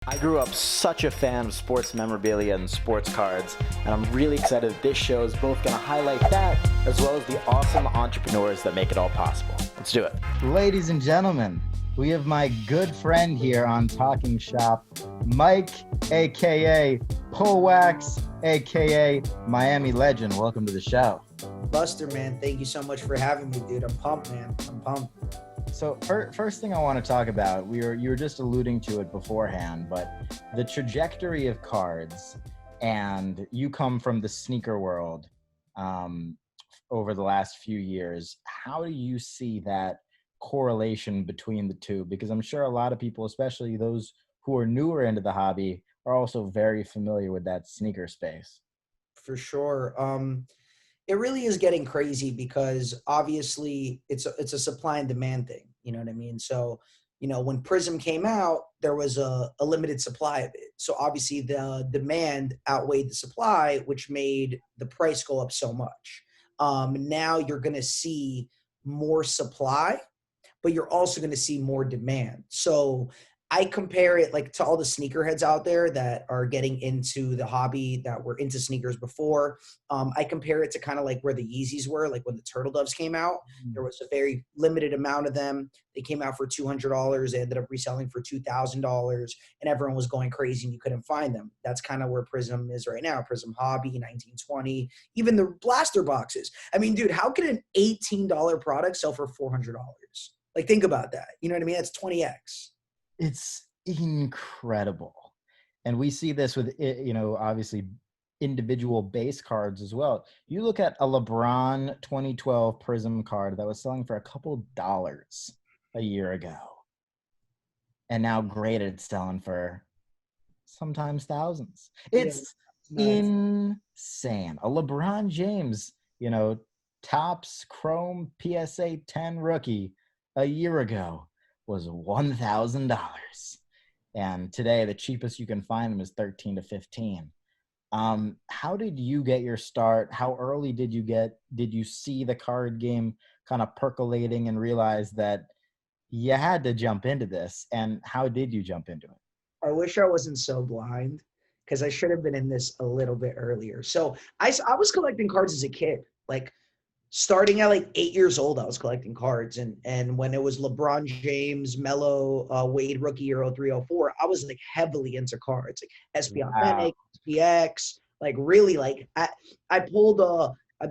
I grew up such a fan of sports memorabilia and sports cards, and I'm really excited that this show is both going to highlight that as well as the awesome entrepreneurs that make it all possible. Let's do it. Ladies and gentlemen, we have my good friend here on Talking Shop, Mike, aka Pullwax, aka Miami Legend. Welcome to the show. Buster, man, thank you so much for having me, dude. I'm pumped, man. I'm pumped. So first thing I want to talk about, you were just alluding to it beforehand, but the trajectory of cards, and you come from the sneaker world over the last few years. How do you see that correlation between the two? Because I'm sure a lot of people, especially those who are newer into the hobby, are also very familiar with that sneaker space. For sure. It really is getting crazy because obviously it's a supply and demand thing. You know what I mean? So, when Prism came out, there was a limited supply of it. So obviously the demand outweighed the supply, which made the price go up so much. Now you're going to see more supply, but you're also going to see more demand. So I compare it like to all the sneakerheads out there that are getting into the hobby, that were into sneakers before. I compare it to kind of like where the Yeezys were, like when the Turtle Doves came out. There was a very limited amount of them. They came out for $200. They ended up reselling for $2,000, and everyone was going crazy and you couldn't find them. That's kind of where Prism is right now. Prism Hobby, 1920, even the blaster boxes. I mean, dude, how can an $18 product sell for $400? Like, think about that. You know what I mean? That's 20x. It's incredible. And we see this with, obviously individual base cards as well. You look at a LeBron 2012 Prism card that was selling for a couple dollars a year ago. And now graded, it's selling for sometimes thousands. It's insane. A LeBron James, Topps Chrome PSA 10 rookie a year ago was $1,000. And today, the cheapest you can find them is 13 to 15. How did you get your start? How early did you see the card game kind of percolating and realize that you had to jump into this? And how did you jump into it? I wish I wasn't so blind because I should have been in this a little bit earlier. So I was collecting cards as a kid, like starting at like 8 years old. I was collecting cards, and when it was LeBron James, Melo, Wade rookie year 0304, I was like heavily into cards, like SP Authentic, SPX, like really like I pulled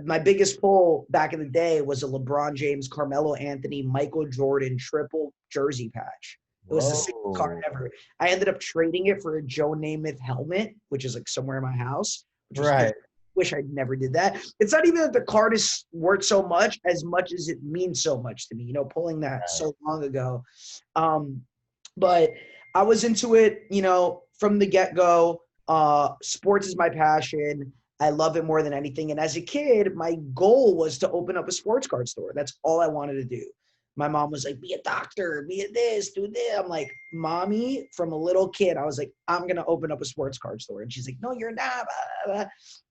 my biggest pull back in the day was a LeBron James, Carmelo Anthony, Michael Jordan triple jersey patch. It was the sickest card ever. I ended up trading it for a Joe Namath helmet, which is like somewhere in my house. Right. Wish I never did that. It's not even that the card is worth so much as it means so much to me, pulling that so long ago. But I was into it, from the get-go. Sports is my passion. I love it more than anything. And as a kid, my goal was to open up a sports card store. That's all I wanted to do. My mom was like, be a doctor, be a this, do this. I'm like, mommy, from a little kid, I was like, I'm going to open up a sports card store. And she's like, no, you're not. Blah, blah.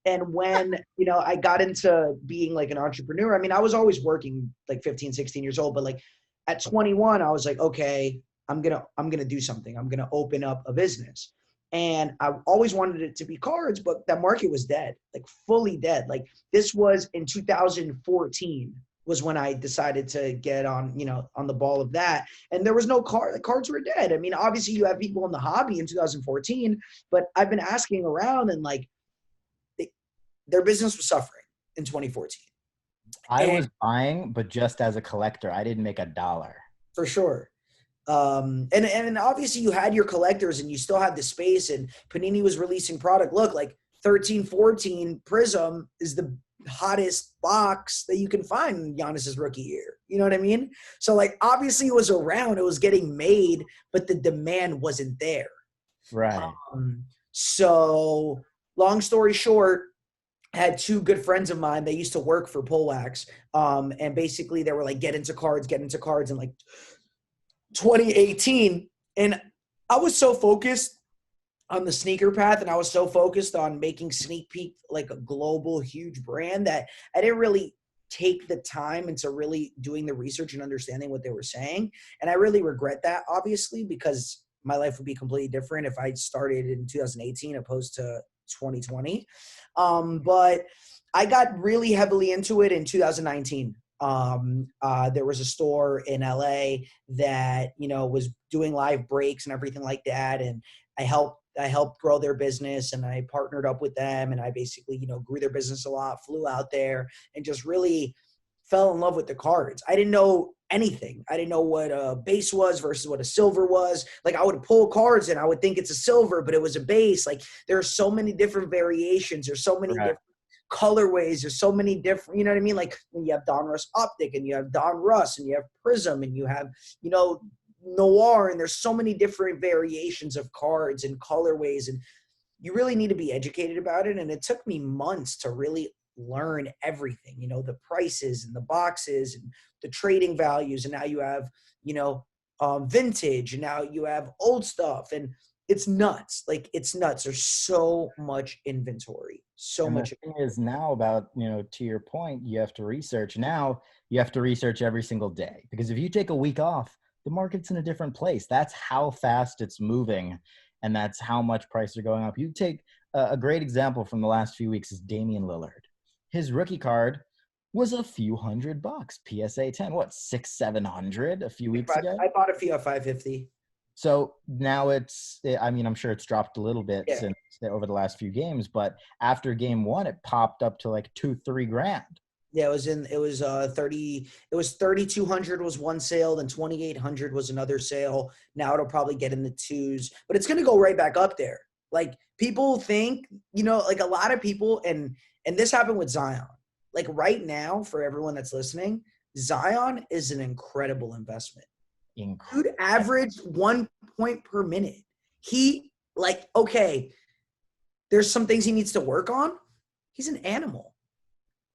And when, I got into being like an entrepreneur, I mean, I was always working like 15, 16 years old, but like at 21, I was like, okay, I'm going to do something. I'm going to open up a business. And I always wanted it to be cards, but that market was dead, like fully dead. Like this was in 2014 was when I decided to get on the ball of that. And there was no card. The cards were dead. I mean, obviously you have people in the hobby in 2014, but I've been asking around and like their business was suffering in 2014. I was buying, but just as a collector, I didn't make a dollar. For sure. And obviously you had your collectors and you still had the space, and Panini was releasing product. Look, like 13-14 Prism is the hottest box that you can find in Giannis's rookie year. You know what I mean? So like obviously it was around, it was getting made, but the demand wasn't there. Right. So long story short, I had two good friends of mine. They used to work for Pullwax. And basically they were like, get into cards in like 2018. And I was so focused on the sneaker path, and I was so focused on making Sneak Peek like a global huge brand that I didn't really take the time into really doing the research and understanding what they were saying. And I really regret that, obviously, because my life would be completely different if I started in 2018 opposed to 2020. But I got really heavily into it in 2019. There was a store in LA that, you know, was doing live breaks and everything like that. And I helped grow their business, and I partnered up with them, and I basically, you know, grew their business a lot, flew out there and just really fell in love with the cards. I didn't know anything. I didn't know what a base was versus what a silver was. Like, I would pull cards and I would think it's a silver, but it was a base. Like, there are so many different variations. There's so many different colorways. There's so many different, you know what I mean? Like, when you have Donruss Optic, and you have Don Russ, and you have Prism, and you have, you know, Noir, and there's so many different variations of cards and colorways, and you really need to be educated about it. And it took me months to really learn everything, you know, the prices and the boxes and the trading values. And now you have, you know, vintage, and now you have old stuff, and it's nuts. Like, it's nuts. There's so much inventory, so And much. the thing is now about, you know, to your point, you have to research. Now you have to research every single day, because if you take a week off, the market's in a different place. That's how fast it's moving, and that's how much prices are going up. You take a great example from the last few weeks is Damian Lillard. His rookie card was a few $100, PSA 10, what, 600-700 a few weeks ago? I bought a few at 550. So now I mean, I'm sure it's dropped a little bit Yeah. since over the last few games, but after game one, it popped up to like 2-3 grand. Yeah, it was 3,200 was one sale, then 2,800 was another sale. Now it'll probably get in the twos, but it's gonna go right back up there. Like, people think, you know, like a lot of people, and this happened with Zion. Like, right now, for everyone that's listening, Zion is an incredible investment. Dude averaged 1 point per minute. He, like, okay, there's some things he needs to work on. He's an animal.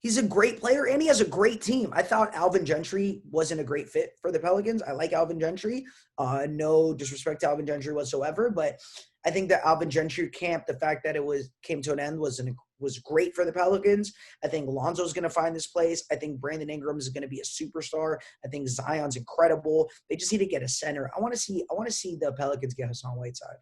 He's a great player, and he has a great team. I thought Alvin Gentry wasn't a great fit for the Pelicans. I like Alvin Gentry. No disrespect to Alvin Gentry whatsoever, but I think that Alvin Gentry camp, the fact that it came to an end was great for the Pelicans. I think Lonzo's going to find this place. I think Brandon Ingram is going to be a superstar. I think Zion's incredible. They just need to get a center. I want to see the Pelicans get Hassan Whiteside.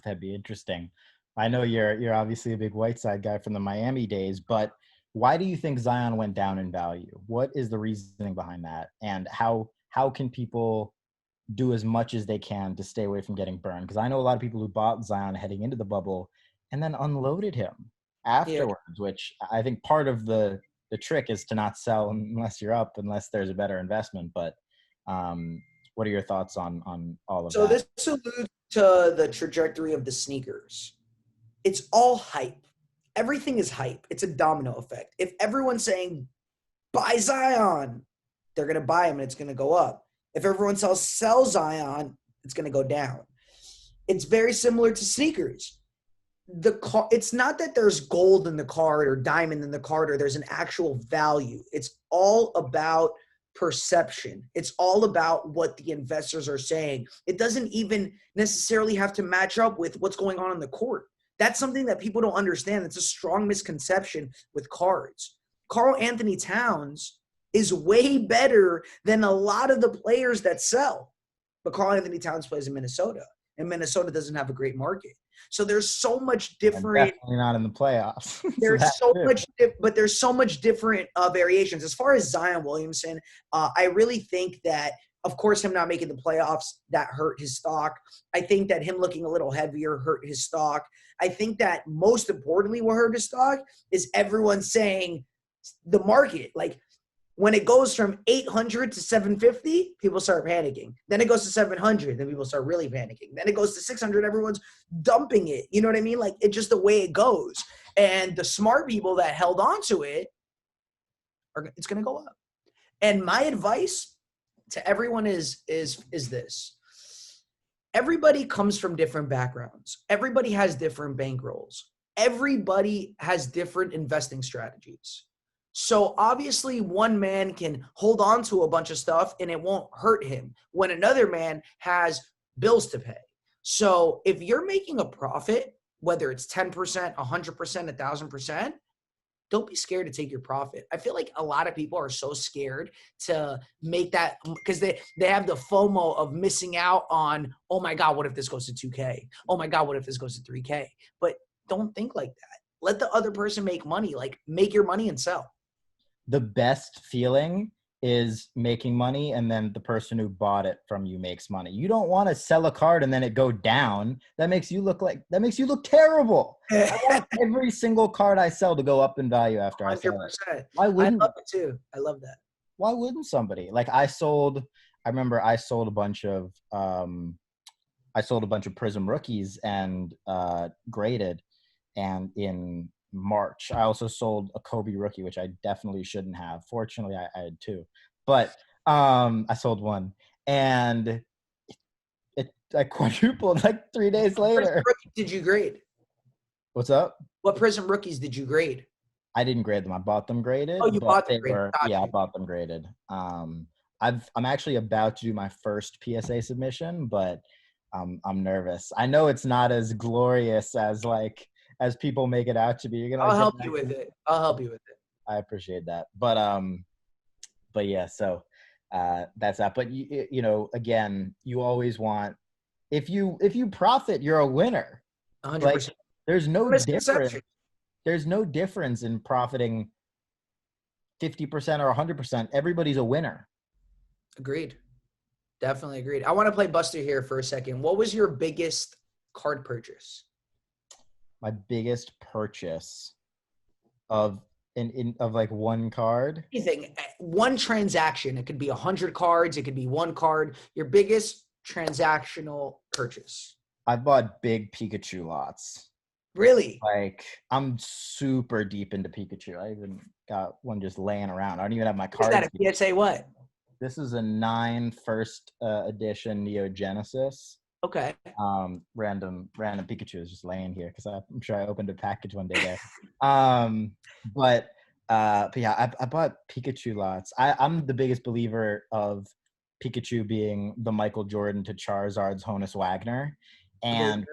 That'd be interesting. I know you're obviously a big Whiteside guy from the Miami days, but why do you think Zion went down in value? What is the reasoning behind that? And how can people do as much as they can to stay away from getting burned? Because I know a lot of people who bought Zion heading into the bubble and then unloaded him afterwards, which I think part of the trick is to not sell unless you're up, unless there's a better investment. But what are your thoughts on all of that? So this alludes to the trajectory of the sneakers. It's all hype. Everything is hype. It's a domino effect. If everyone's saying, buy Zion, they're going to buy him and it's going to go up. If everyone sell Zion, it's going to go down. It's very similar to sneakers. It's not that there's gold in the card or diamond in the card or there's an actual value. It's all about perception. It's all about what the investors are saying. It doesn't even necessarily have to match up with what's going on the court. That's something that people don't understand. It's a strong misconception with cards. Karl Anthony Towns is way better than a lot of the players that sell. But Karl Anthony Towns plays in Minnesota, and Minnesota doesn't have a great market. So there's so much different. Definitely not in the playoffs. There's so much different variations. As far as Zion Williamson, I really think that, of course, him not making the playoffs, that hurt his stock. I think that him looking a little heavier hurt his stock. I think that most importantly what hurt his stock is everyone saying the market. Like, when it goes from 800 to 750, people start panicking. Then it goes to 700, then people start really panicking. Then it goes to 600, everyone's dumping it. You know what I mean? Like, it's just the way it goes. And the smart people that held on to it, it's going to go up. And my advice to everyone is this. Everybody comes from different backgrounds. Everybody has different bankrolls. Everybody has different investing strategies. So obviously one man can hold on to a bunch of stuff and it won't hurt him when another man has bills to pay. So if you're making a profit, whether it's 10%, 100%, 1,000%, don't be scared to take your profit. I feel like a lot of people are so scared to make that because they have the FOMO of missing out on, oh my God, what if this goes to 2K? Oh my God, what if this goes to 3K? But don't think like that. Let the other person make money. Like, make your money and sell. The best feeling is making money and then the person who bought it from you makes money. You don't want to sell a card and then it go down. That makes you look terrible. I want every single card I sell to go up in value after I sell it. 100%. Why I wouldn't love it too. I love that. why wouldn't somebody? Like I remember I sold a bunch of Prism rookies and graded, and in March I also sold a Kobe rookie, which I definitely shouldn't have. Fortunately, I had two, but I sold one, and I quadrupled like 3 days later. What Prism did you grade? What's up? What Prism rookies did you grade? I didn't grade them. I bought them graded. Oh, you bought them graded. I bought them graded. I'm actually about to do my first PSA submission, but I'm nervous. I know it's not as glorious as people make it out to be. You're gonna. I'll help you with it. I appreciate that, but yeah. So that's that. But you know, again, you always want, if you profit, you're a winner. 100%. Like there's no difference. Misconception. There's no difference in profiting 50% or 100%. Everybody's a winner. Agreed. Definitely agreed. I want to play Buster here for a second. What was your biggest card purchase? My biggest purchase of like one card. Anything, one transaction. It could be 100 cards. It could be one card. Your biggest transactional purchase. I bought big Pikachu lots. Really? Like I'm super deep into Pikachu. I even got one just laying around. I don't even have my cards. Is that a PSA what? This is a 9 first edition Neo Genesis. Okay. Random Pikachu is just laying here because I'm sure I opened a package one day there. But yeah, I bought Pikachu lots. I'm the biggest believer of Pikachu being the Michael Jordan to Charizard's Honus Wagner, and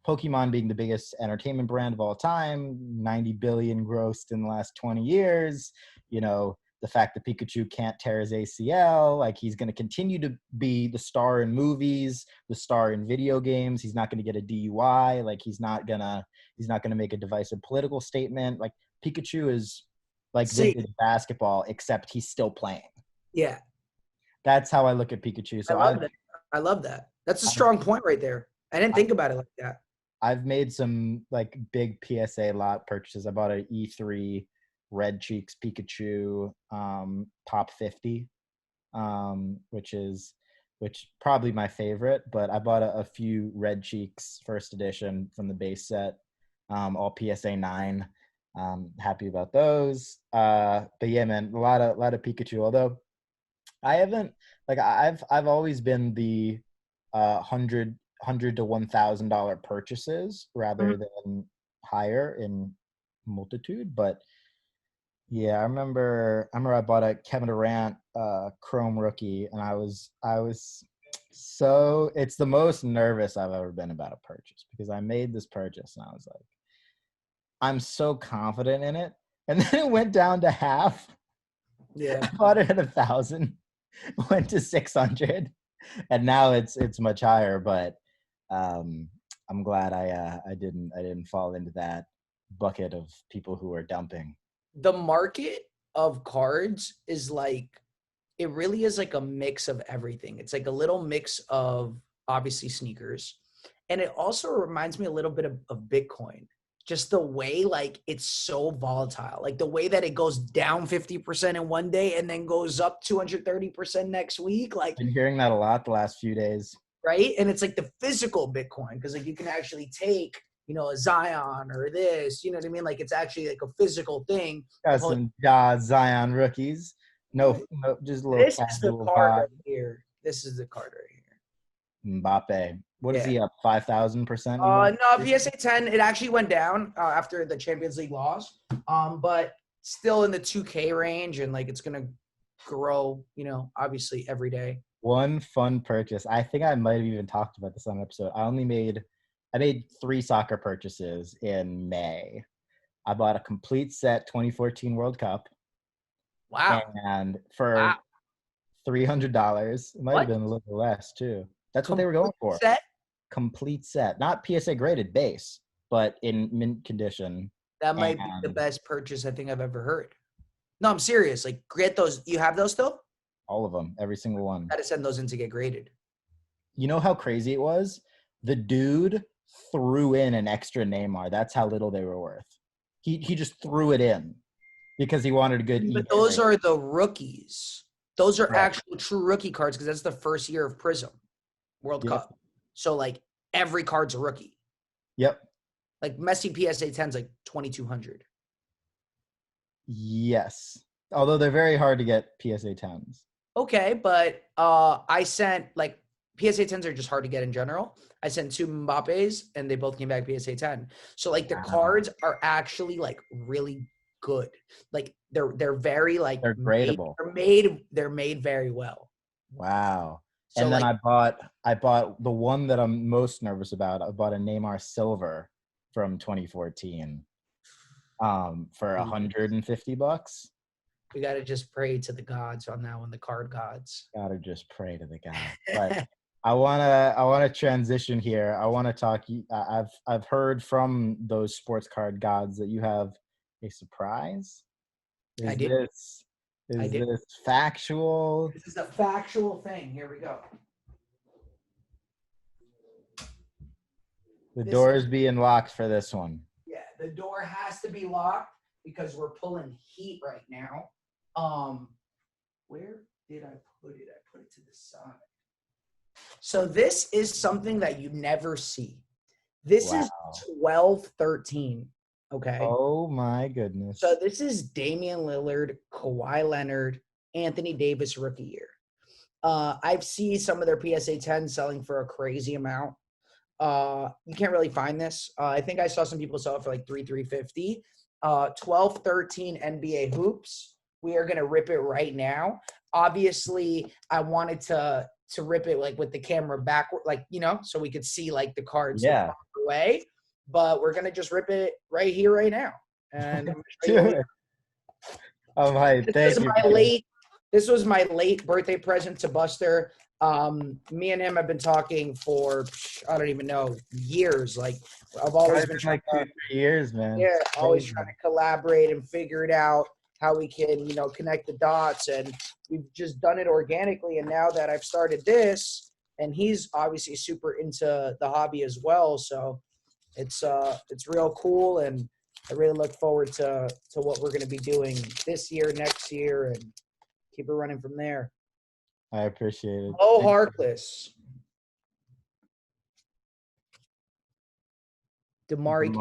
Pokemon being the biggest entertainment brand of all time, 90 billion grossed in the last 20 years. You know, the fact that Pikachu can't tear his ACL, like he's going to continue to be the star in movies, the star in video games. He's not going to get a DUI. Like he's not going to make a divisive political statement. Like Pikachu is like vintage basketball, except he's still playing. Yeah. That's how I look at Pikachu. So I love that. That's a strong point right there. I didn't think about it like that. I've made some like big PSA lot purchases. I bought an E3 Red Cheeks Pikachu top 50, which probably my favorite, but I bought a few Red Cheeks first edition from the base set, all PSA 9. Happy about those. But yeah, man, a lot of Pikachu. Although I haven't, like, I've always been the $100 to $1,000 purchases rather than higher in multitude. But yeah, I remember I bought a Kevin Durant Chrome rookie, and I was so, it's the most nervous I've ever been about a purchase, because I made this purchase and I was like, I'm so confident in it, and then it went down to half. Yeah, I bought it at 1,000, went to 600, and now it's much higher. But I'm glad I didn't fall into that bucket of people who are dumping. the market of cards is like, it really is like a mix of everything. It's like a little mix of obviously sneakers. And it also reminds me a little bit of Bitcoin. Just the way, like, it's so volatile. Like the way that it goes down 50% in one day and then goes up 230% next week. Like, Been hearing that a lot the last few days. right? And it's like the physical Bitcoin, because like you can actually take, you know, a Zion or this, you know what I mean? Like it's actually like a physical thing. Got some Zion rookies. No, just a little. This is the card right here. This is the card right here. Mbappe. What is he up? 5,000%? No, PSA 10. It actually went down after the Champions League loss, but still in the 2K range, and like it's gonna grow, you know, obviously every day. One fun purchase. I think I might have even talked about this on an episode. I made 3 soccer purchases in May. I bought a complete set 2014 World Cup, Wow. and for Wow. $300, it might What? have been a little less too. That's what they were going for. Set? Complete set, not PSA graded base, but in mint condition. That might be the And best purchase I think I've ever heard. No, I'm serious. Like, get those. You have those still? all of them, every single one. Got to send those in to get graded. You know how crazy it was? The dude threw in an extra Neymar. That's how little they were worth. He just threw it in because he wanted a good. But eBay those rate. are the rookies. Those are Right. actual true rookie cards because that's the first year of Prism World Yep. Cup. So like every card's a rookie. Yep. Like Messi PSA 10's like 2,200. Yes. Although they're very hard to get PSA 10s. Okay, but I sent like PSA 10s are just hard to get in general. I sent 2 Mbappes and they both came back PSA 10. So like the Wow. cards are actually like really good. Like they're very like They're gradable. They're made very well. Wow. So And then like, I bought the one that I'm most nervous about. I bought a Neymar Silver from 2014 for $150. we got to just pray to the gods on that one, the card gods. Gotta just pray to the God. But I wanna transition here. I wanna talk. I've heard from those sports card gods that you have a surprise. I Is did. this I did. this factual? This is a factual thing. Here we go. The This door is- is being locked for this one. Yeah, the door has to be locked because we're pulling heat right now. Where did I put it? I put it to the side. So this is something that you never see. This is Wow. 12-13. Okay. Oh my goodness. So this is Damian Lillard, Kawhi Leonard, Anthony Davis rookie year. I've seen some of their PSA 10 selling for a crazy amount. You can't really find this. I think I saw some people sell it for like $350. 12-13 NBA hoops. We are gonna rip it right now. Obviously, I wanted to rip it like with the camera backward, like so we could see like the cards the Yeah. proper way. But we're gonna just rip it right here, right now. And I'm gonna show Do you it. Oh my, thank you. buddy. This was my late birthday present to Buster. Me and him have been talking for I don't even know years. Like I've always been like 2-3 years, man. yeah, always Crazy. trying to collaborate and figure it out how we can connect the dots, and we've just done it organically. And now that I've started this, and he's obviously super into the hobby as well, so it's real cool, and I really look forward to what we're going to be doing this year, next year, and keep it running from there. I appreciate it. Oh, Thank you. Harkless. Damari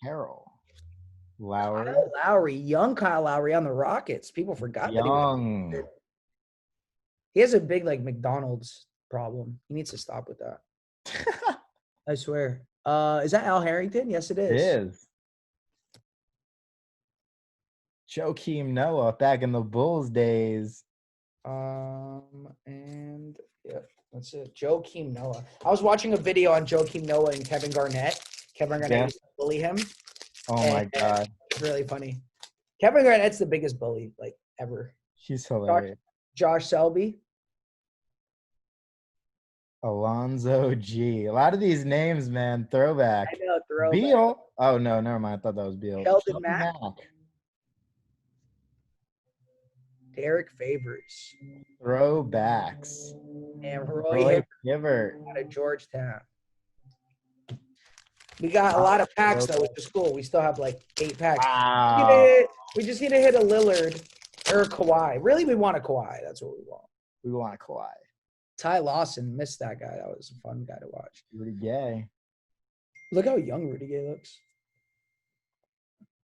Carroll. Lowry. Kyle Lowry. Young Kyle Lowry on the Rockets. People forgot that Young. he has a big like McDonald's problem. He needs to stop with that. I swear. Is that Al Harrington? Yes, it is. It is. Joakim Noah back in the Bulls days. And yeah, that's it. Joakim Noah. I was watching a video on Joakim Noah and Kevin Garnett. Kevin Garnett used to bully him. Oh my God. It's really funny. Kevin Garnett's the biggest bully like ever. She's hilarious. Josh Selby. Alonzo G. A lot of these names, man. Throwback. I know, throwback. Beal. Oh no, never mind. I thought that was Beal. Sheldon Mack. Derek Favors. Throwbacks. And Roy Roy Hibbert. out of Georgetown. We got a lot of packs though, which is cool. We still have like 8 packs. Wow. We just need to hit a Lillard or a Kawhi. Really, we want a Kawhi. That's what we want. We want Kawhi. Ty Lawson, missed that guy. That was a fun guy to watch. Rudy Gay. Look how young Rudy Gay looks.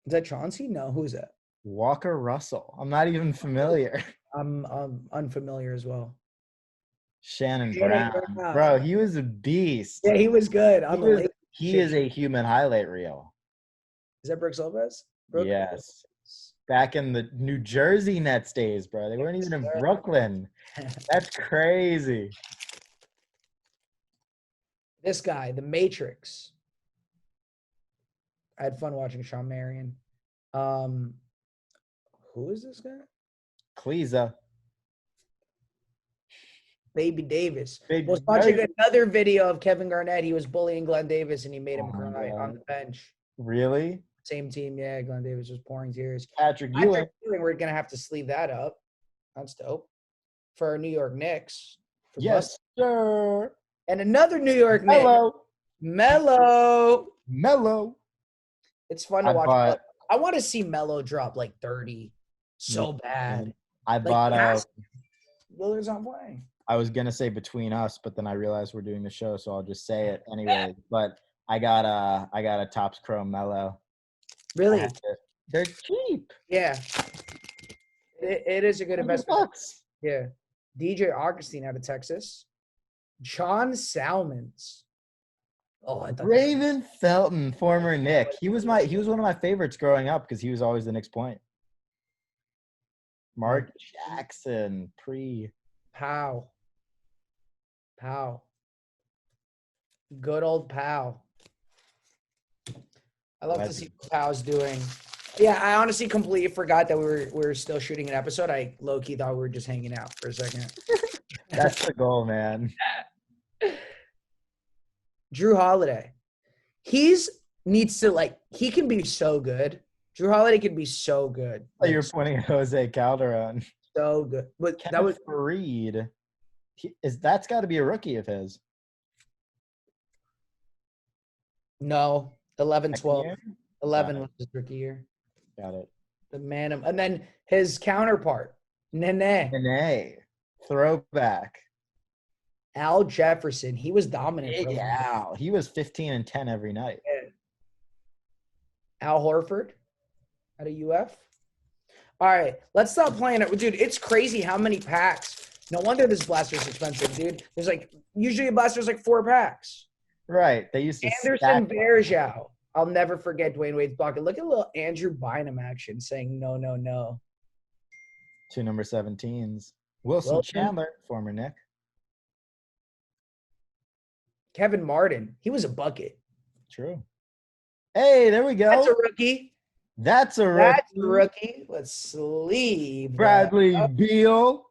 Is that Chauncey? No, who is that? Walker Russell. I'm not even familiar. I'm unfamiliar as well. Shannon Shannon Brown. Brown. Bro, he was a beast. Yeah, he was good. He is a human highlight reel. Is that Brooks Lopez? Yes. Back in the New Jersey Nets days, bro. They weren't even in Brooklyn. That's crazy. This guy, the Matrix. I had fun watching Sean Marion. Who is this guy? Cleesa. Baby Davis. Baby Was watching Davis. another video of Kevin Garnett. He was bullying Glenn Davis, and he made him Oh my cry God. on the bench. Really? Same team, yeah. Glenn Davis was pouring tears. Patrick Ewing. We're gonna have to sleeve that up. That's dope for our New York Knicks. Yes, sir. And another New York Knicks. Hello. Melo. It's fun to watch. I want to see Melo drop like 30 so bad. I bought a. Lillard's not playing. I was gonna say between us, but then I realized we're doing the show, so I'll just say it anyway. But I got a Topps Chrome Mellow. Really? They're cheap. Yeah. It is a good investment. Yeah. DJ Augustine out of Texas. John Salmons. Oh, I thought Raymond Felton, former Knick. He was one of my favorites growing up because he was always the Knicks point. Mark Jackson, Pow. Good old Pow. I love to see what Pow's doing. Yeah, I honestly completely forgot that we were still shooting an episode. I low-key thought we were just hanging out for a second. That's the goal, man. Drew Holiday. He can be so good. Drew Holiday can be so good. Oh, you're pointing at Jose Calderon. So good. But Kenneth that was Faried. That's got to be a rookie of his. No, 11, 12. Year? 11 was his rookie year. Got it. The man, and then his counterpart, Nene. Throwback. Al Jefferson. He was dominant. Big Al. He was 15 and 10 every night. Al Horford out of UF. All right, let's stop playing it. Dude, it's crazy how many packs. No wonder this blaster's expensive, dude. There's usually a blaster's 4 packs. Right. They used to Anderson Varejao. I'll never forget Dwayne Wade's block. Look at little Andrew Bynum action saying no, no, no. 2 number 17s. Wilson Chandler, former Knick. Kevin Martin. He was a bucket. True. Hey, there we go. That's a rookie. That's a rookie. Let's sleeve. Bradley Beal.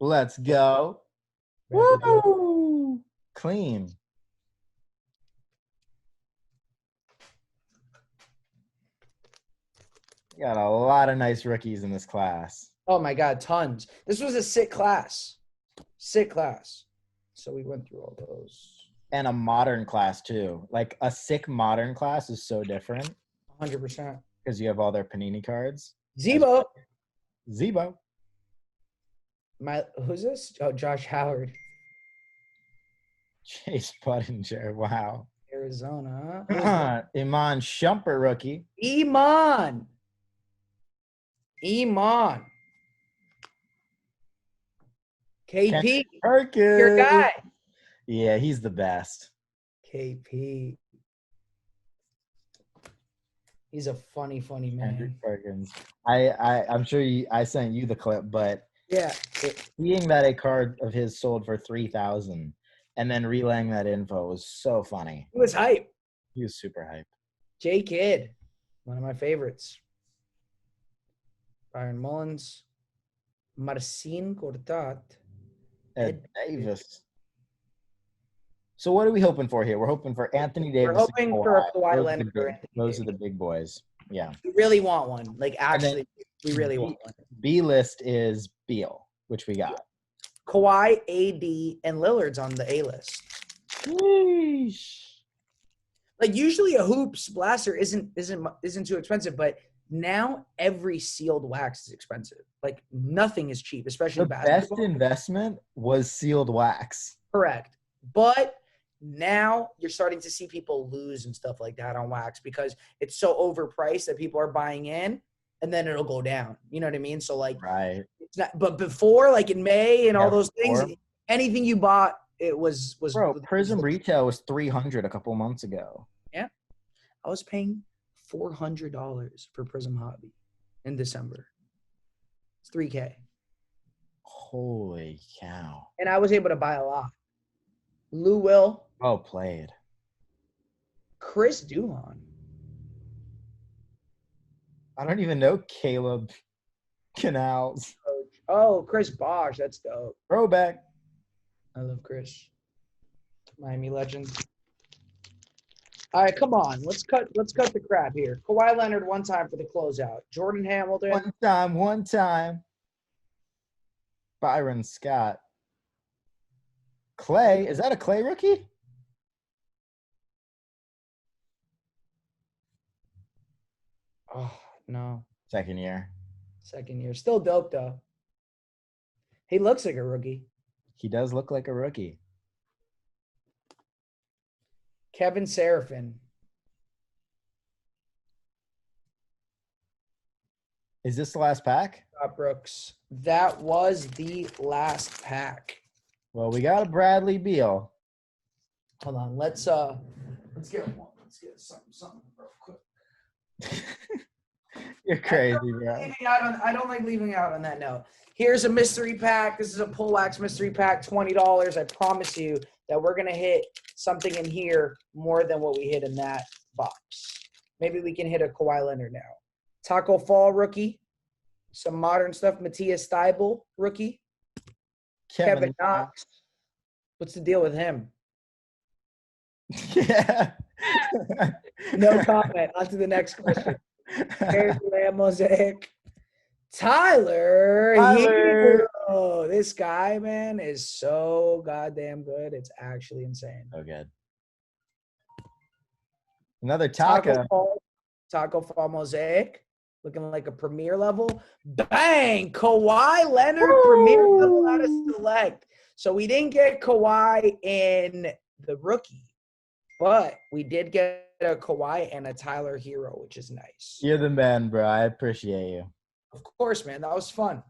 Let's go. Woo! Clean. Got a lot of nice rookies in this class. Oh my God, tons. This was a sick class. So we went through all those. And a modern class too. A sick modern class is so different. 100%. Because you have all their Panini cards. Zebo. Who's this? Oh, Josh Howard. Chase Budinger. Wow. Arizona. Iman Shumpert rookie. Iman. KP. Perkins. Your guy. Yeah, he's the best. KP. He's a funny man. Andrew Perkins. I'm sure I sent you the clip, but yeah, seeing that a card of his sold for $3,000 and then relaying that info was so funny. He was hype. He was super hype. J Kidd, one of my favorites. Byron Mullins, Marcin Gortat, Ed Davis. So what are we hoping for here? We're hoping for Anthony Davis. We're hoping for a Kawhi Leonard. Those are the big boys. Yeah. We really want one. Actually, we really want one. B list is Beal, which we got. Kawhi, AD, and Lillard's on the A list. Sheesh. Usually a hoops blaster isn't too expensive, but now every sealed wax is expensive. Nothing is cheap, especially basketball. The best investment was sealed wax. Correct. But now you're starting to see people lose and stuff like that on wax because it's so overpriced that people are buying in and then it'll go down. You know what I mean? So right. It's not, but before, in May and all those things, anything you bought, it was Bro, Prism retail was $300 a couple months ago. Yeah. I was paying $400 for Prism Hobby in December. It's $3K. Holy cow. And I was able to buy a lot. Lou Will. Well played. Chris Duhon? I don't even know Caleb Canals. Oh, Chris Bosh. That's dope. Throwback. I love Chris. Miami legend. All right, come on. Let's cut the crap here. Kawhi Leonard one time for the closeout. Jordan Hamilton. One time. Byron Scott. Clay. Is that a Clay rookie? Oh, no. Second year. Second year. Still dope, though. He looks like a rookie. He does look like a rookie. Kevin Seraphin. Is this the last pack? Scott Brooks. That was the last pack. Well, we got a Bradley Beal. Hold on. Let's get one. Let's get something real quick. You're crazy, bro. I don't like leaving out on that note. Here's a mystery pack. This is a Pullwax mystery pack, $20. I promise you that we're going to hit something in here more than what we hit in that box. Maybe we can hit a Kawhi Leonard now. Taco Fall rookie. Some modern stuff. Matthias Thybulle rookie. Kevin Knox. What's the deal with him? Yeah. No comment. On to the next question. Here's the mosaic. Tyler. Hero. This guy, man, is so goddamn good. It's actually insane. So good. Another Taco Fall mosaic. Looking like a premier level. Bang! Kawhi Leonard, premier level out of select. So we didn't get Kawhi in the rookie, but we did get a Kawhi and a Tyler Hero, which is nice. You're the man, bro. I appreciate you. Of course, man. That was fun.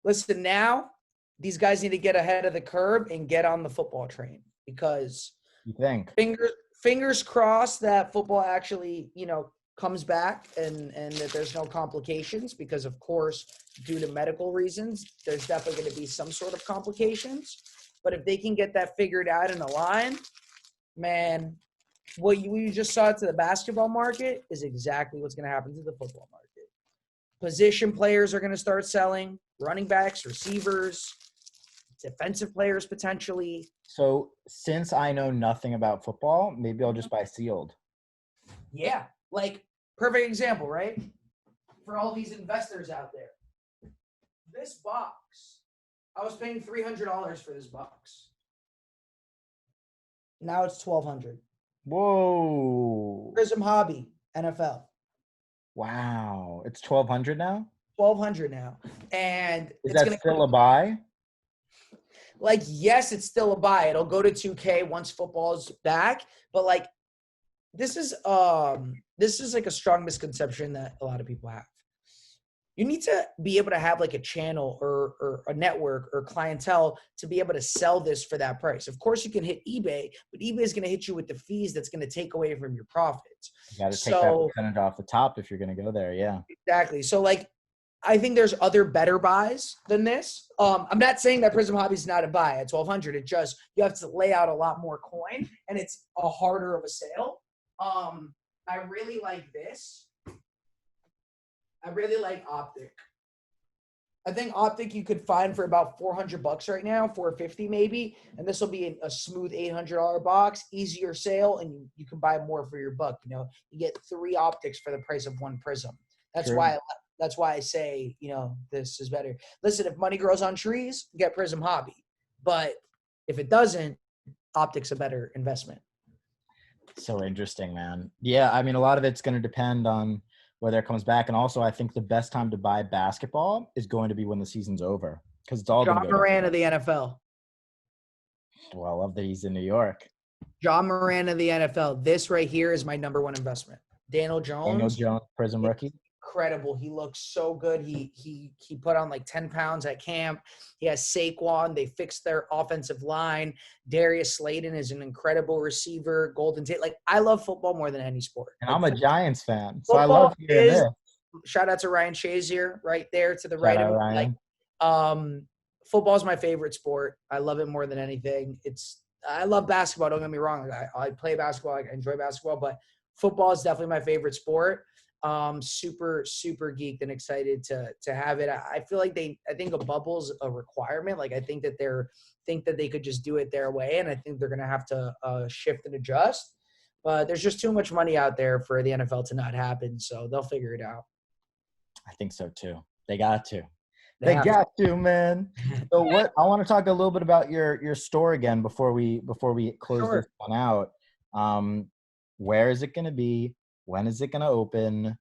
Listen, now these guys need to get ahead of the curve and get on the football train because you think fingers crossed that football actually, comes back and that there's no complications because, of course, due to medical reasons, there's definitely going to be some sort of complications. But if they can get that figured out in a line, man, what you just saw to the basketball market is exactly what's going to happen to the football market. Position players are going to start selling, running backs, receivers, defensive players potentially. So since I know nothing about football, maybe I'll just buy sealed. Yeah, like perfect example, right? For all these investors out there. This box, I was paying $300 for this box. Now it's $1,200. Whoa. Prism Hobby, NFL. Wow. It's $1,200 now? $1,200 now. And is that still a buy? Like, yes, it's still a buy. It'll go to 2K once football's back. But like this is like a strong misconception that a lot of people have. You need to be able to have like a channel or a network or clientele to be able to sell this for that price. Of course, you can hit eBay, but eBay is going to hit you with the fees that's going to take away from your profits. You got to take that percentage off the top if you're going to go there. Yeah, exactly. So like, I think there's other better buys than this. I'm not saying that Prism Hobby is not a buy at $1,200. It just, you have to lay out a lot more coin and it's a harder of a sale. I really like this. I really like Optic. I think Optic you could find for about $400 right now, $450 maybe, and this will be a smooth $800 box, easier sale, and you can buy more for your buck. You get 3 optics for the price of 1 Prism. That's why I say this is better. Listen, if money grows on trees, get Prism Hobby, but if it doesn't, Optic's a better investment. So interesting, man. Yeah, I mean, a lot of it's going to depend on whether it comes back. And also, I think the best time to buy basketball is going to be when the season's over. Because it's all John Moran of the NFL. Well, I love that he's in New York. John Moran of the NFL. This right here is my number 1 investment. Daniel Jones, Prism rookie. Incredible. He looks so good. He put on like 10 pounds at camp. He has Saquon. They fixed their offensive line. Darius Slayton is an incredible receiver. Golden Tate. Like, I love football more than any sport. And I'm a Giants fan, so I love hearing this. Shout out to Ryan Shazier right there to the right of me. Like, football is my favorite sport. I love it more than anything. I love basketball. Don't get me wrong. I play basketball. I enjoy basketball, but football is definitely my favorite sport. Super, super geeked and excited to have it. I feel like I think a bubble's a requirement. Like I think that they could just do it their way. And I think they're going to have to shift and adjust, but there's just too much money out there for the NFL to not happen. So they'll figure it out. I think so too. They got to. They They have got to, man. So what I want to talk a little bit about your store again before we close Sure. this one out. Where is it going to be? When is it going to open?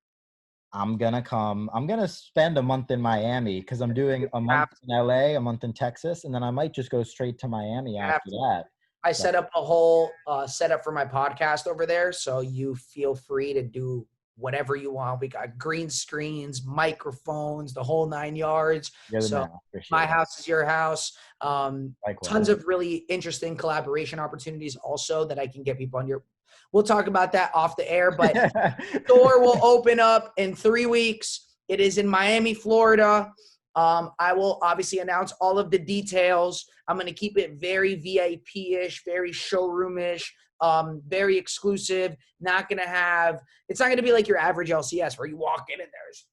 I'm going to come. I'm going to spend a month in Miami because I'm doing a month in LA, a month in Texas, and then I might just go straight to Miami after that. I set up a whole setup for my podcast over there, so you feel free to do whatever you want. We got green screens, microphones, the whole 9 yards. So my house is your house. Tons of really interesting collaboration opportunities also that I can get people on your. We'll talk about that off the air, but store will open up in 3 weeks. It is in Miami, Florida. I will obviously announce all of the details. I'm going to keep it very VIP-ish, very showroom-ish, very exclusive. It's not going to be like your average LCS where you walk in and there's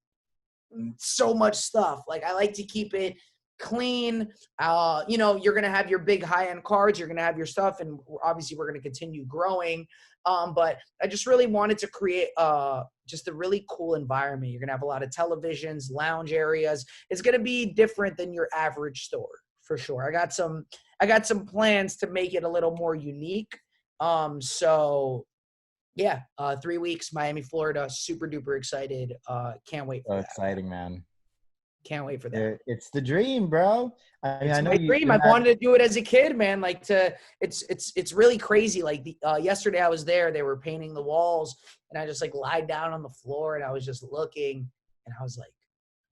so much stuff. Like I like to keep it clean. You're going to have your big high-end cards. You're going to have your stuff, and obviously we're going to continue growing. But I just really wanted to create just a really cool environment. You're going to have a lot of televisions, lounge areas. It's going to be different than your average store for sure. I got some plans to make it a little more unique. 3 weeks, Miami, Florida. Super duper excited. Can't wait for that. Exciting, man. Can't wait for that. It's the dream, bro. I know my dream. I wanted to do it as a kid, man. Like it's really crazy. Like yesterday I was there, they were painting the walls and I just like lied down on the floor and I was just looking and I was like,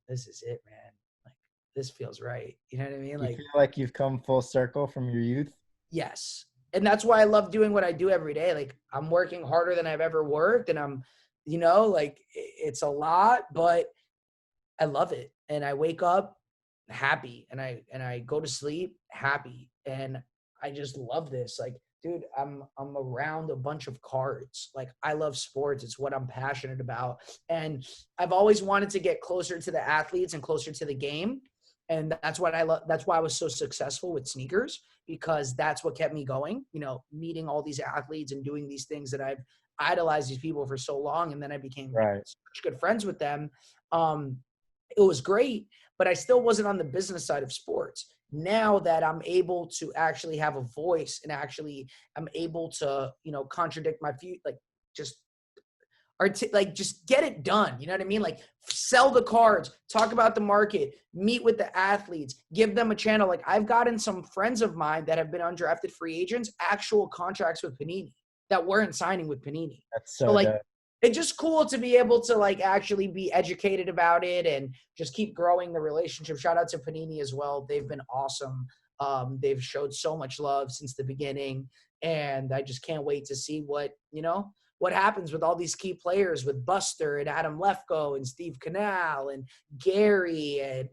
this is it, man. Like this feels right. You know what I mean? You feel like you've come full circle from your youth? Yes. And that's why I love doing what I do every day. Like I'm working harder than I've ever worked and I'm, like it's a lot, but I love it. And I wake up happy and I go to sleep happy. And I just love this. Like, dude, I'm around a bunch of cards. Like I love sports. It's what I'm passionate about. And I've always wanted to get closer to the athletes and closer to the game. And that's what I love. That's why I was so successful with sneakers, because that's what kept me going, meeting all these athletes and doing these things that I've idolized these people for so long. And then I became such good friends with them. It was great, but I still wasn't on the business side of sports. Now that I'm able to actually have a voice and actually I'm able to, contradict my view, like just get it done. You know what I mean? Like sell the cards, talk about the market, meet with the athletes, give them a channel. Like I've gotten some friends of mine that have been undrafted free agents, actual contracts with Panini that weren't signing with Panini. That's so dope. It's just cool to be able to like actually be educated about it and just keep growing the relationship. Shout out to Panini as well. They've been awesome. They've showed so much love since the beginning. And I just can't wait to see what happens with all these key players with Buster and Adam Lefko and Steve Canal and Gary. And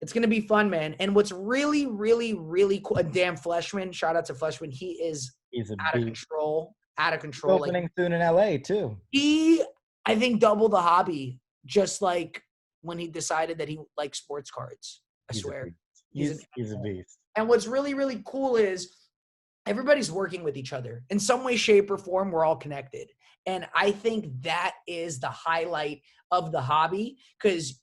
it's going to be fun, man. And what's really, really, really cool, Dan Fleshman, shout out to Fleshman. He's out of control. Opening soon in LA too. He, I think, doubled the hobby just like when he decided that he liked sports cards. I swear. He's a beast. And what's really, really cool is everybody's working with each other. In some way, shape, or form, we're all connected. And I think that is the highlight of the hobby because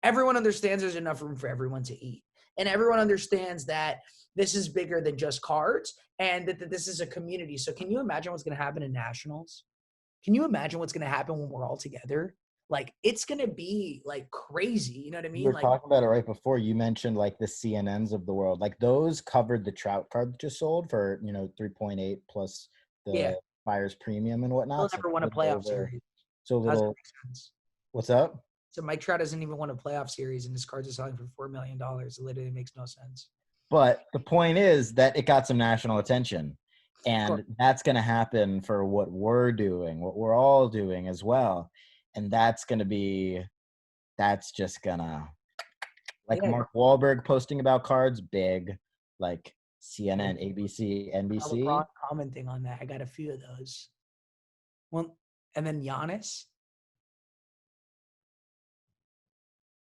everyone understands there's enough room for everyone to eat. And everyone understands that this is bigger than just cards and that this is a community. So can you imagine what's going to happen in nationals? Can you imagine what's going to happen when we're all together? Like, it's going to be like crazy. You know what I mean? We were talking about it right before. You mentioned like the CNNs of the world. Like those covered the Trout card that just sold for, 3.8 plus the Fires premium and whatnot. He'll never won a playoff series. So little. What's up? So Mike Trout doesn't even won a playoff series and his cards are selling for $4 million. It literally makes no sense. But the point is that it got some national attention. And that's going to happen for what we're doing, what we're all doing as well. And that's just going to, like Mark Wahlberg posting about cards, big. Like CNN, ABC, NBC. LeBron commenting on that. I got a few of those. Well, and then Giannis.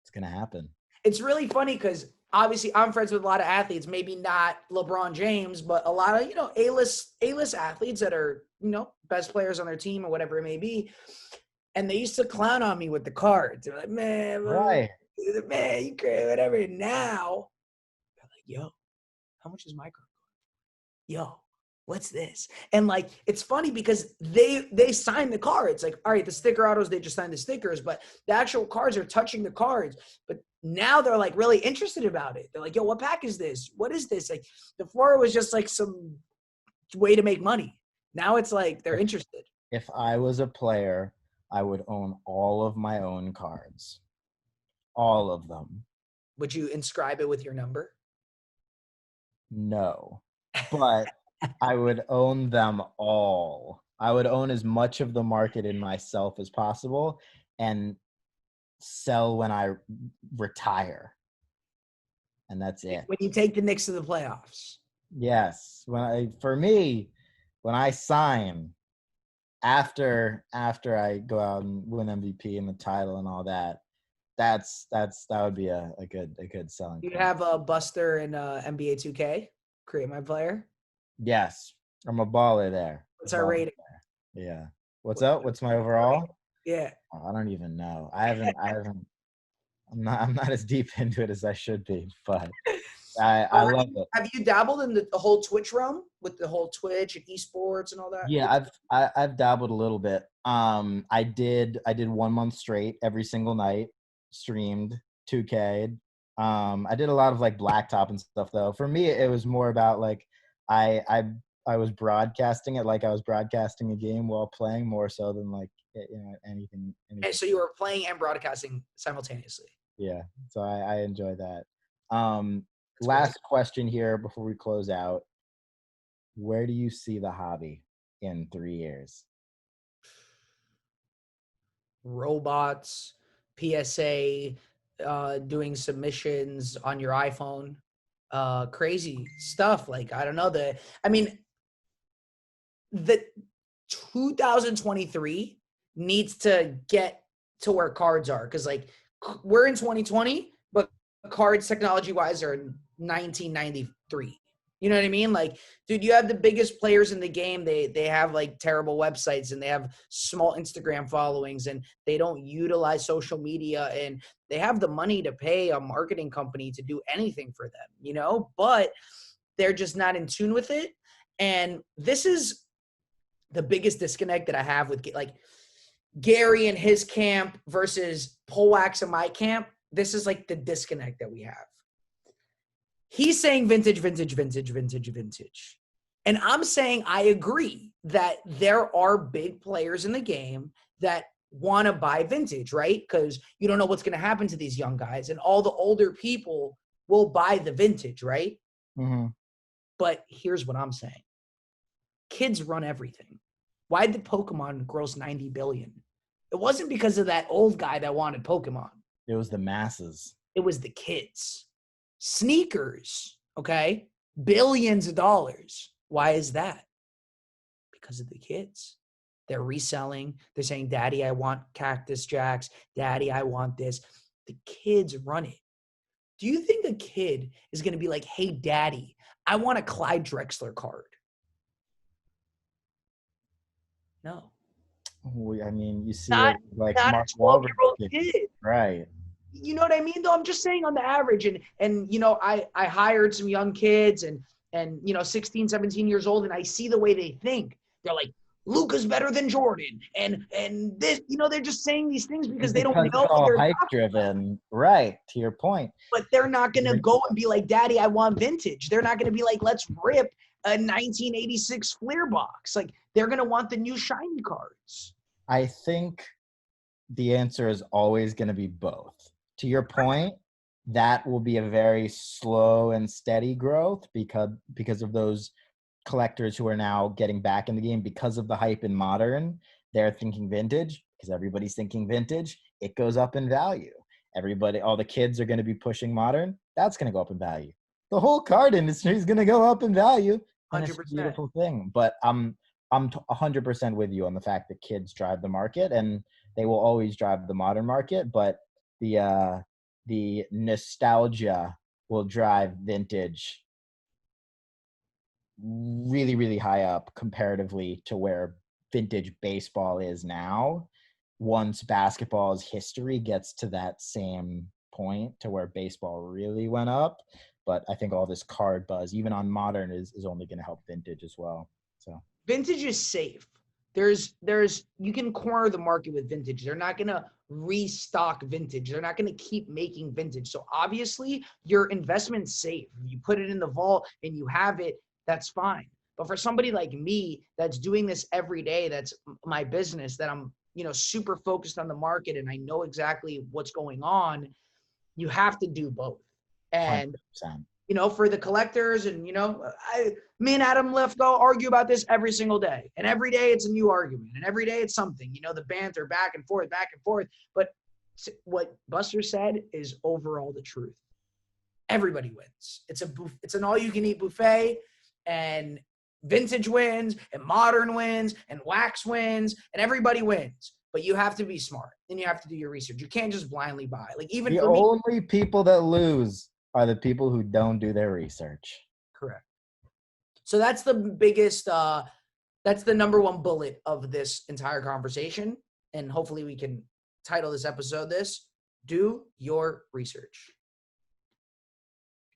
It's gonna happen. It's really funny because obviously I'm friends with a lot of athletes, maybe not LeBron James, but a lot of, A-list athletes that are, best players on their team or whatever it may be. And they used to clown on me with the cards. They're like, man, Right. you crazy, whatever. Now, they're like, yo, how much is my card? Yo, what's this? And like, it's funny because they sign the cards. Like, all right, the sticker autos, they just sign the stickers, but the actual cards are touching the cards. But now they're like really interested about it. They're like, yo, what pack is this? What is this? Like, before it was just like some way to make money. Now it's like they're interested. If I was a player, I would own all of my own cards. All of them. Would you inscribe it with your number? No. But I would own them all. I would own as much of the market in myself as possible and sell when I retire. And that's it. When you take the Knicks to the playoffs. Yes. When I sign after I go out and win MVP and the title and all that, that would be a good selling You point. have a Buster in NBA 2K, create my player. Yes, I'm a baller there. What's our rating? There. Yeah. What's up? What's my overall? Yeah. Oh, I don't even know. I'm not as deep into it as I should be, but I love it. Have you dabbled in the whole Twitch realm with the whole Twitch and esports and all that? Yeah, I've dabbled a little bit. I did 1 month straight every single night, streamed 2K. I did a lot of like blacktop and stuff though. For me, it was more about like I was broadcasting it like I was broadcasting a game while playing more so than like anything. And so you were playing and broadcasting simultaneously. Yeah, so I enjoy that. Last question here before we close out. Where do you see the hobby in 3 years? Robots, PSA, doing submissions on your iPhone, crazy stuff. Like, I don't know, the 2023 needs to get to where cards are. Cause like we're in 2020, but cards technology wise are in 1993. You know what I mean? Like, dude, you have the biggest players in the game. They have like terrible websites and they have small Instagram followings and they don't utilize social media and they have the money to pay a marketing company to do anything for them, but they're just not in tune with it. And this is the biggest disconnect that I have with like Gary and his camp versus Pullwax and my camp. This is like the disconnect that we have. He's saying vintage. And I'm saying I agree that there are big players in the game that want to buy vintage, right? Because you don't know what's going to happen to these young guys. And all the older people will buy the vintage, right? Mm-hmm. But here's what I'm saying. Kids run everything. Why did Pokemon gross 90 billion? It wasn't because of that old guy that wanted Pokemon. It was the masses. It was the kids. Sneakers, okay? Billions of dollars. Why is that? Because of the kids. They're reselling. They're saying, Daddy, I want Cactus Jacks. Daddy, I want this. The kids run it. Do you think a kid is going to be like, hey, Daddy, I want a Clyde Drexler card? No. I mean, you see Not, it like not Mark a 12-year-old Wahlberg kid. Right. You know what I mean, though? I'm just saying on the average. And I hired some young kids and 16, 17 years old, and I see the way they think. They're like, Luka's better than Jordan. And this, they're just saying these things because they don't know it's all they're hype driven. Right. To your point. But they're not going to go and be like, Daddy, I want vintage. They're not going to be like, let's rip a 1986 Fleer box. Like, they're going to want the new shiny cards. I think the answer is always going to be both. To your point, that will be a very slow and steady growth because of those collectors who are now getting back in the game because of the hype in modern. They're thinking vintage because everybody's thinking vintage. It goes up in value. All the kids are going to be pushing modern. That's going to go up in value. the whole card industry is going to go up in value. And it's a 100%. beautiful thing. But I'm 100% with you on the fact that kids drive the market, and they will always drive the modern market. But the nostalgia will drive vintage really, really high up comparatively to where vintage baseball is now. Once basketball's history gets to that same point to where baseball really went up. But I think all this card buzz, even on modern, is only going to help vintage as well. So Vintage is safe. There's you can corner the market with vintage. They're not going to restock vintage. They're not going to keep making vintage. So obviously your investment's safe. If you put it in the vault and you have it, that's fine. But for somebody like me that's doing this every day, that's my business, that I'm, super focused on the market and I know exactly what's going on, you have to do both. And 100%. for the collectors and, me and Adam Lefko argue about this every single day. And every day it's a new argument. And every day it's something, the banter back and forth. But what Buster said is overall the truth. Everybody wins. It's an all-you-can-eat buffet, and vintage wins, and modern wins, and wax wins, and everybody wins. But you have to be smart, and you have to do your research. You can't just blindly buy. Like even the for me, only people that lose are the people who don't do their research. correct. So that's the biggest, that's the number one bullet of this entire conversation. And hopefully we can title this episode do your research.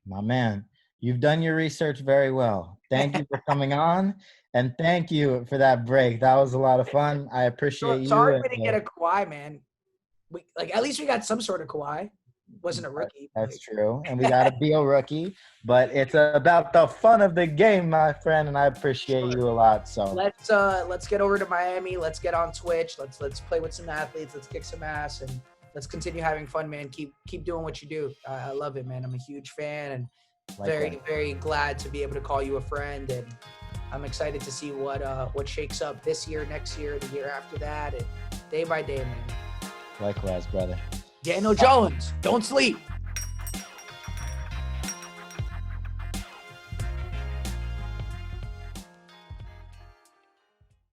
My man, you've done your research very well. Thank you for coming on, and thank you for that break. That was a lot of fun. I appreciate you. Sorry we didn't get a Kawhi, man. At least we got some sort of Kawhi. Wasn't a rookie. That's true. And we got a Beal rookie, but it's about the fun of the game, my friend, and I appreciate you a lot. So let's get over to Miami. Let's get on Twitch. Let's play with some athletes. Let's kick some ass, and let's continue having fun, man. Keep doing what you do. I love it, man. I'm a huge fan, and very, very glad to be able to call you a friend. And I'm excited to see what shakes up this year, next year, the year after that, and day by day, man. Likewise, brother. Daniel Jones, don't sleep.